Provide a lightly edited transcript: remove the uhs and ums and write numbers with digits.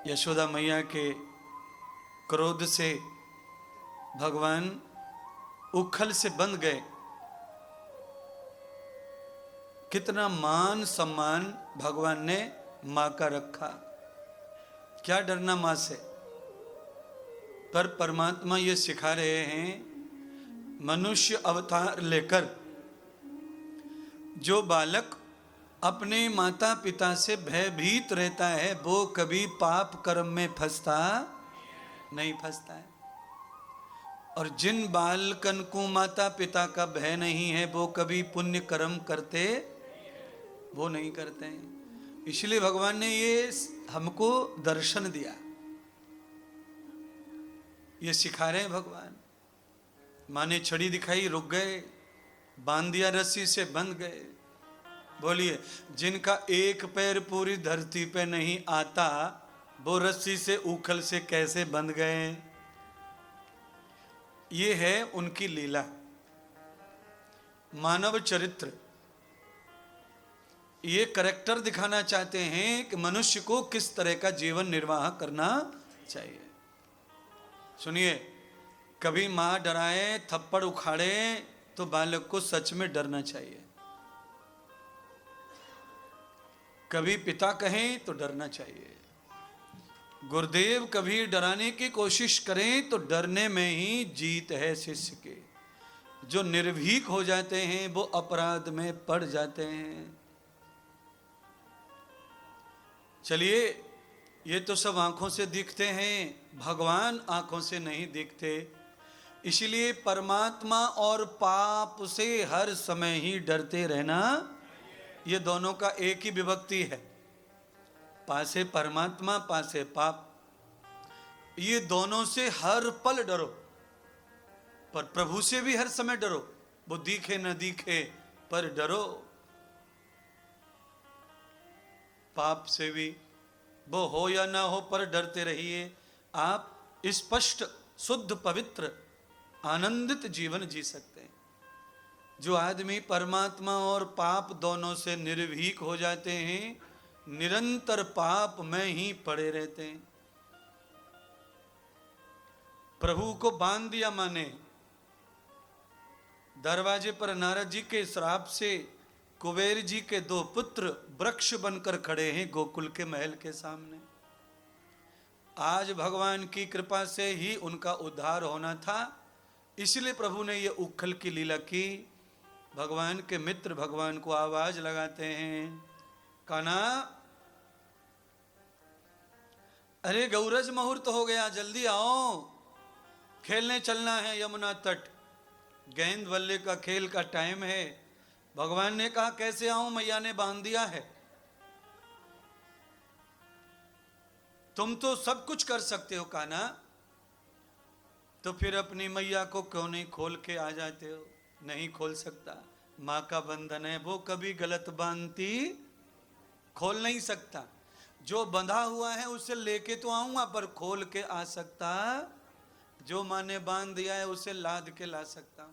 यशोदा मैया के क्रोध से भगवान उखल से बंध गए। कितना मान सम्मान भगवान ने मां का रखा, क्या डरना मां से। पर परमात्मा ये सिखा रहे हैं, मनुष्य अवतार लेकर जो बालक अपने माता पिता से भयभीत रहता है वो कभी पाप कर्म में फंसता नहीं फंसता है। और जिन बालकन को माता पिता का भय नहीं है वो कभी पुण्य कर्म करते वो नहीं करते हैं। इसलिए भगवान ने ये हमको दर्शन दिया, ये सिखा रहे हैं भगवान। माँ ने छड़ी दिखाई, रुक गए, बांध दिया, रस्सी से बंध गए। बोलिए, जिनका एक पैर पूरी धरती पे नहीं आता वो रस्सी से उखल से कैसे बंध गए? ये है उनकी लीला। मानव चरित्र, ये करेक्टर दिखाना चाहते हैं कि मनुष्य को किस तरह का जीवन निर्वाह करना चाहिए। सुनिए, कभी मां डराए, थप्पड़ उखाड़े तो बालक को सच में डरना चाहिए। कभी पिता कहें तो डरना चाहिए। गुरुदेव कभी डराने की कोशिश करें तो डरने में ही जीत है शिष्य के। जो निर्भीक हो जाते हैं वो अपराध में पड़ जाते हैं। चलिए, ये तो सब आंखों से दिखते हैं, भगवान आंखों से नहीं दिखते। इसलिए परमात्मा और पाप से हर समय ही डरते रहना। ये दोनों का एक ही विभक्ति है, पासे परमात्मा पासे पाप। ये दोनों से हर पल डरो, पर प्रभु से भी हर समय डरो। वो दिखे न दिखे पर डरो। पाप से भी, वो हो या ना हो पर डरते रहिए। आप स्पष्ट शुद्ध पवित्र आनंदित जीवन जी सकते हैं। जो आदमी परमात्मा और पाप दोनों से निर्भीक हो जाते हैं, निरंतर पाप में ही पड़े रहते हैं। प्रभु को बांध दिया माने। दरवाजे पर नारद जी के श्राप से कुबेर जी के 2 पुत्र वृक्ष बनकर खड़े हैं गोकुल के महल के सामने। आज भगवान की कृपा से ही उनका उद्धार होना था, इसलिए प्रभु ने ये उखल की लीला की। भगवान के मित्र भगवान को आवाज लगाते हैं, कान्हा, अरे गौरज मुहूर्त हो गया, जल्दी आओ, खेलने चलना है यमुना तट। गेंद बल्ले का खेल का टाइम है। भगवान ने कहा, कैसे आऊं, मैया ने बांध दिया है। तुम तो सब कुछ कर सकते हो कान्हा, तो फिर अपनी मैया को क्यों नहीं खोल के आ जाते हो? नहीं खोल सकता, मां का बंधन है, वो कभी गलत बांधती, खोल नहीं सकता। जो बंधा हुआ है उसे लेके तो आऊंगा, पर खोल के आ सकता? जो मां ने बांध दिया है उसे लाद के ला सकता हूं।